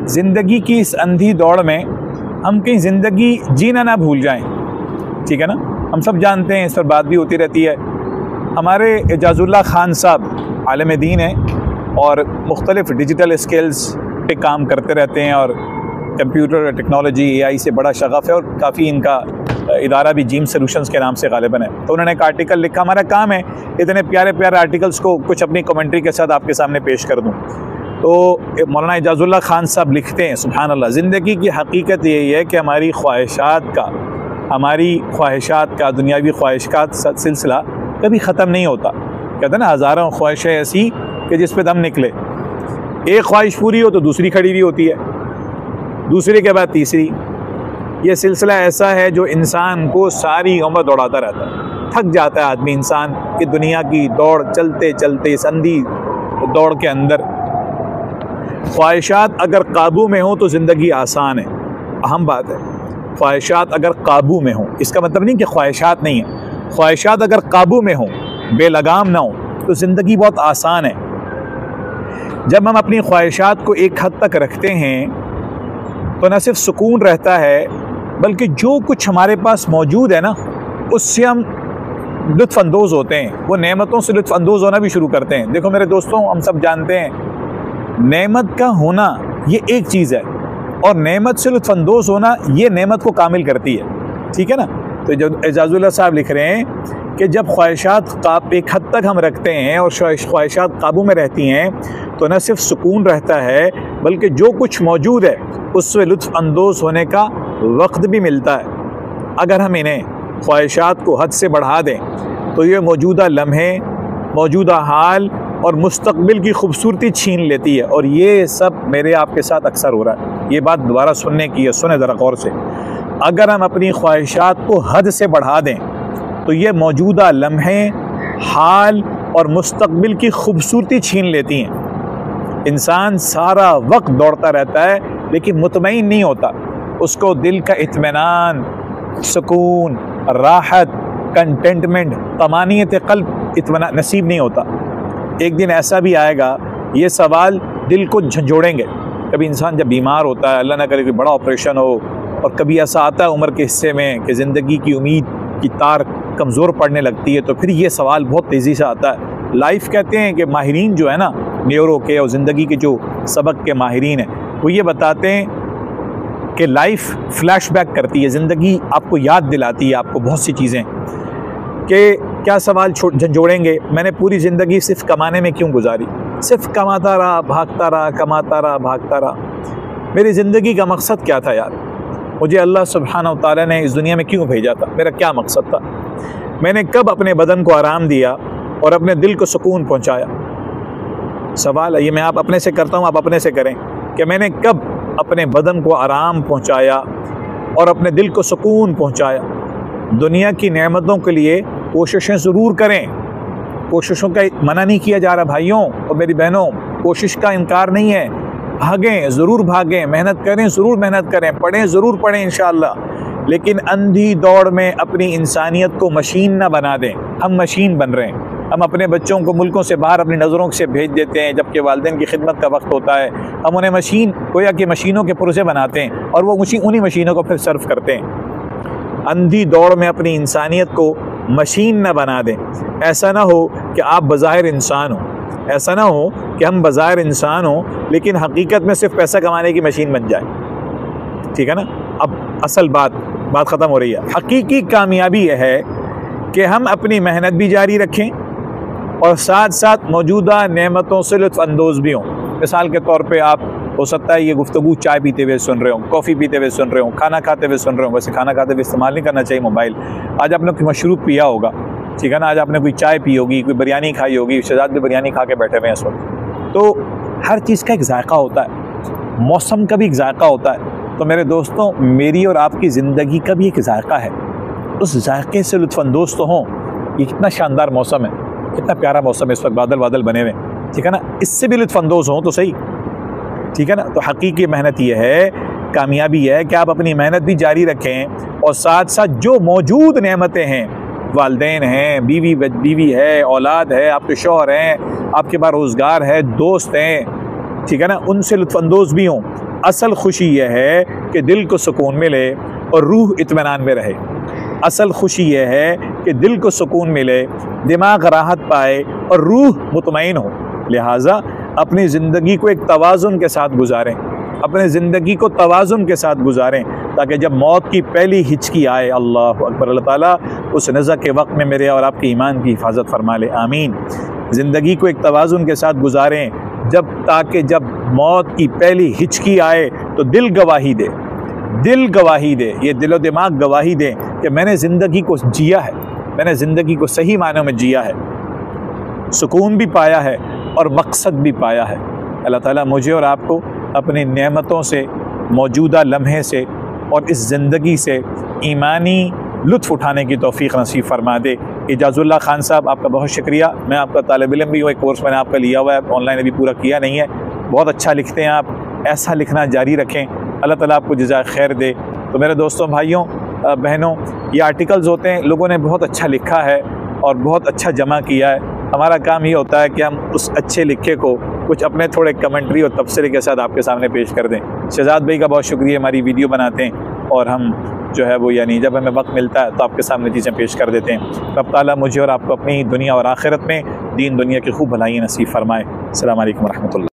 زندگی کی اس اندھی دوڑ میں ہم کہیں زندگی جینا نہ بھول جائیں، ٹھیک ہے نا. ہم سب جانتے ہیں، اس پر بات بھی ہوتی رہتی ہے. ہمارے اعجاز اللہ خان صاحب عالم دین ہیں اور مختلف ڈیجیٹل اسکلز پہ کام کرتے رہتے ہیں، اور کمپیوٹر اور ٹیکنالوجی اے آئی سے بڑا شغف ہے، اور کافی ان کا ادارہ بھی جیم سولوشنز کے نام سے غالباً ہے. تو انہوں نے ایک آرٹیکل لکھا. ہمارا کام ہے اتنے پیارے پیارے آرٹیکلس کو کچھ اپنی کمنٹری کے ساتھ آپ کے سامنے پیش کر دوں. تو مولانا اعجاز اللہ خان صاحب لکھتے ہیں، سبحان اللہ، زندگی کی حقیقت یہی ہے کہ ہماری خواہشات کا دنیاوی خواہشات سلسلہ کبھی ختم نہیں ہوتا. کہتے ہیں نا، ہزاروں خواہشیں ایسی کہ جس پہ دم نکلے. ایک خواہش پوری ہو تو دوسری کھڑی ہوئی ہوتی ہے، دوسری کے بعد تیسری. یہ سلسلہ ایسا ہے جو انسان کو ساری عمر دوڑاتا رہتا ہے. تھک جاتا ہے آدمی انسان کہ دنیا کی دوڑ چلتے چلتے اس اندھی دوڑ کے اندر. خواہشات اگر قابو میں ہوں تو زندگی آسان ہے. اہم بات ہے، خواہشات اگر قابو میں ہوں، اس کا مطلب نہیں کہ خواہشات نہیں ہیں. خواہشات اگر قابو میں ہوں، بے لگام نہ ہوں، تو زندگی بہت آسان ہے. جب ہم اپنی خواہشات کو ایک حد تک رکھتے ہیں تو نہ صرف سکون رہتا ہے، بلکہ جو کچھ ہمارے پاس موجود ہے نا، اس سے ہم لطف اندوز ہوتے ہیں. وہ نعمتوں سے لطف اندوز ہونا بھی شروع کرتے ہیں. دیکھو میرے دوستوں، ہم سب جانتے ہیں نعمت کا ہونا یہ ایک چیز ہے، اور نعمت سے لطف اندوز ہونا یہ نعمت کو کامل کرتی ہے. ٹھیک ہے نا. تو جو اعجاز اللہ صاحب لکھ رہے ہیں کہ جب خواہشات ایک حد تک ہم رکھتے ہیں اور خواہشات قابو میں رہتی ہیں تو نہ صرف سکون رہتا ہے، بلکہ جو کچھ موجود ہے اس سے لطف اندوز ہونے کا وقت بھی ملتا ہے. اگر ہم انہیں خواہشات کو حد سے بڑھا دیں تو یہ موجودہ لمحے، موجودہ حال اور مستقبل کی خوبصورتی چھین لیتی ہے. اور یہ سب میرے آپ کے ساتھ اکثر ہو رہا ہے. یہ بات دوبارہ سننے کی ہے، سنیں ذرا غور سے. اگر ہم اپنی خواہشات کو حد سے بڑھا دیں تو یہ موجودہ لمحے، حال اور مستقبل کی خوبصورتی چھین لیتی ہیں. انسان سارا وقت دوڑتا رہتا ہے لیکن مطمئن نہیں ہوتا. اس کو دل کا اطمینان، سکون، راحت، کنٹینٹمنٹ، طمانینت قلب اطمینان نصیب نہیں ہوتا. ایک دن ایسا بھی آئے گا، یہ سوال دل کو جھنجھوڑیں گے. کبھی انسان جب بیمار ہوتا ہے، اللہ نہ کرے کوئی بڑا آپریشن ہو، اور کبھی ایسا آتا ہے عمر کے حصے میں کہ زندگی کی امید کی تار کمزور پڑنے لگتی ہے، تو پھر یہ سوال بہت تیزی سے آتا ہے. لائف کہتے ہیں کہ ماہرین جو ہے نا نیورو کے اور زندگی کے جو سبق کے ماہرین ہیں، وہ یہ بتاتے ہیں کہ لائف فلیش بیک کرتی ہے. زندگی آپ کو یاد دلاتی ہے آپ کو بہت سی چیزیں. کہ کیا سوال جھنجھوڑیں گے، میں نے پوری زندگی صرف کمانے میں کیوں گزاری؟ صرف کماتا رہا، بھاگتا رہا، کماتا رہا، بھاگتا رہا. میری زندگی کا مقصد کیا تھا یار؟ مجھے اللہ سبحانہ و تعالیٰ نے اس دنیا میں کیوں بھیجا تھا؟ میرا کیا مقصد تھا؟ میں نے کب اپنے بدن کو آرام دیا اور اپنے دل کو سکون پہنچایا؟ سوال ہے یہ، میں آپ اپنے سے کرتا ہوں، آپ اپنے سے کریں کہ میں نے کب اپنے بدن کو آرام پہنچایا اور اپنے دل کو سکون پہنچایا؟ دنیا کی نعمتوں کے لیے کوششیں ضرور کریں. کوششوں کا منع نہیں کیا جا رہا بھائیوں اور میری بہنوں، کوشش کا انکار نہیں ہے. بھاگیں، ضرور بھاگیں، محنت کریں، ضرور محنت کریں، پڑھیں، ضرور پڑھیں انشاءاللہ. لیکن اندھی دوڑ میں اپنی انسانیت کو مشین نہ بنا دیں. ہم مشین بن رہے ہیں. ہم اپنے بچوں کو ملکوں سے باہر اپنی نظروں سے بھیج دیتے ہیں جبکہ والدین کی خدمت کا وقت ہوتا ہے. ہم انہیں مشین گویا کہ مشینوں کے پرزے بناتے ہیں اور وہ انہی مشینوں کو پھر سرو کرتے ہیں. اندھی دوڑ میں اپنی انسانیت کو مشین نہ بنا دیں. ایسا نہ ہو کہ آپ بظاہر انسان ہوں، ایسا نہ ہو کہ ہم بظاہر انسان ہوں لیکن حقیقت میں صرف پیسہ کمانے کی مشین بن جائے. ٹھیک ہے نا. اب اصل بات ختم ہو رہی ہے. حقیقی کامیابی یہ ہے کہ ہم اپنی محنت بھی جاری رکھیں اور ساتھ ساتھ موجودہ نعمتوں سے لطف اندوز بھی ہوں. مثال کے طور پہ آپ ہو سکتا ہے یہ گفتگو چائے پیتے ہوئے سن رہے ہوں، کافی پیتے ہوئے سن رہے ہوں، کھانا کھاتے ہوئے سن رہے ہوں. ویسے کھانا کھاتے ہوئے استعمال نہیں کرنا چاہیے موبائل. آج آپ نے کوئی مشروب پیا ہوگا، ٹھیک ہے نا. آج آپ نے کوئی چائے پی ہوگی، کوئی بریانی کھائی ہوگی. شہزاد بھی بریانی کھا کے بیٹھے ہوئے ہیں اس وقت. تو ہر چیز کا ایک ذائقہ ہوتا ہے، موسم کا بھی ایک ذائقہ ہوتا ہے. تو میرے دوستوں، میری اور آپ کی زندگی کا بھی ایک ذائقہ ہے. اس ذائقے سے لطف اندوز تو ہوں. یہ کتنا شاندار موسم ہے، کتنا پیارا موسم ہے اس وقت، بادل بادل بنے ہوئے، ٹھیک ہے نا. اس سے بھی لطف اندوز ہوں تو صحیح، ٹھیک ہے نا. تو حقیقی محنت یہ ہے، کامیابی ہے کہ آپ اپنی محنت بھی جاری رکھیں اور ساتھ ساتھ جو موجود نعمتیں ہیں، والدین ہیں، بیوی ہے، اولاد ہے، آپ کے شوہر ہیں، آپ کے پاس روزگار ہے، دوست ہیں، ٹھیک ہے نا، ان سے لطف اندوز بھی ہوں. اصل خوشی یہ ہے کہ دل کو سکون ملے اور روح اطمینان میں رہے. اصل خوشی یہ ہے کہ دل کو سکون ملے، دماغ راحت پائے اور روح مطمئن ہو. لہٰذا اپنی زندگی کو ایک توازن کے ساتھ گزاریں، اپنے زندگی کو توازن کے ساتھ گزاریں، تاکہ جب موت کی پہلی ہچکی آئے، اللہ اکبر، اللہ تعالیٰ اس نزع کے وقت میں میرے اور آپ کے ایمان کی حفاظت فرما لے. آمین. زندگی کو ایک توازن کے ساتھ گزاریں تاکہ جب موت کی پہلی ہچکی آئے تو دل گواہی دے، دل گواہی دے، یہ دل و دماغ گواہی دے کہ میں نے زندگی کو جیا ہے، میں نے زندگی کو صحیح معنوں میں جیا ہے، سکون بھی پایا ہے اور مقصد بھی پایا ہے. اللہ تعالیٰ مجھے اور آپ کو اپنی نعمتوں سے، موجودہ لمحے سے اور اس زندگی سے ایمانی لطف اٹھانے کی توفیق نصیب فرما دے. اعجاز اللہ خان صاحب، آپ کا بہت شکریہ. میں آپ کا طالب علم بھی ہوں، ایک کورس میں نے آپ کا لیا ہوا ہے، آن لائن ابھی پورا کیا نہیں ہے. بہت اچھا لکھتے ہیں آپ، ایسا لکھنا جاری رکھیں، اللہ تعالیٰ آپ کو جزائے خیر دے. تو میرے دوستوں، بھائیوں، بہنوں، یہ آرٹیکلز ہوتے ہیں، لوگوں نے بہت اچھا لکھا ہے اور بہت اچھا جمع کیا ہے. ہمارا کام یہ ہوتا ہے کہ ہم اس اچھے لکھے کو کچھ اپنے تھوڑے کمنٹری اور تبصرے کے ساتھ آپ کے سامنے پیش کر دیں. شہزاد بھائی کا بہت شکریہ، ہماری ویڈیو بناتے ہیں اور ہم جو ہے وہ یعنی جب ہمیں وقت ملتا ہے تو آپ کے سامنے چیزیں پیش کر دیتے ہیں. رب تعالیٰ مجھے اور آپ کو اپنی دنیا اور آخرت میں دین دنیا کی خوب بھلائی نصیب فرمائے. السلام علیکم ورحمۃ اللہ.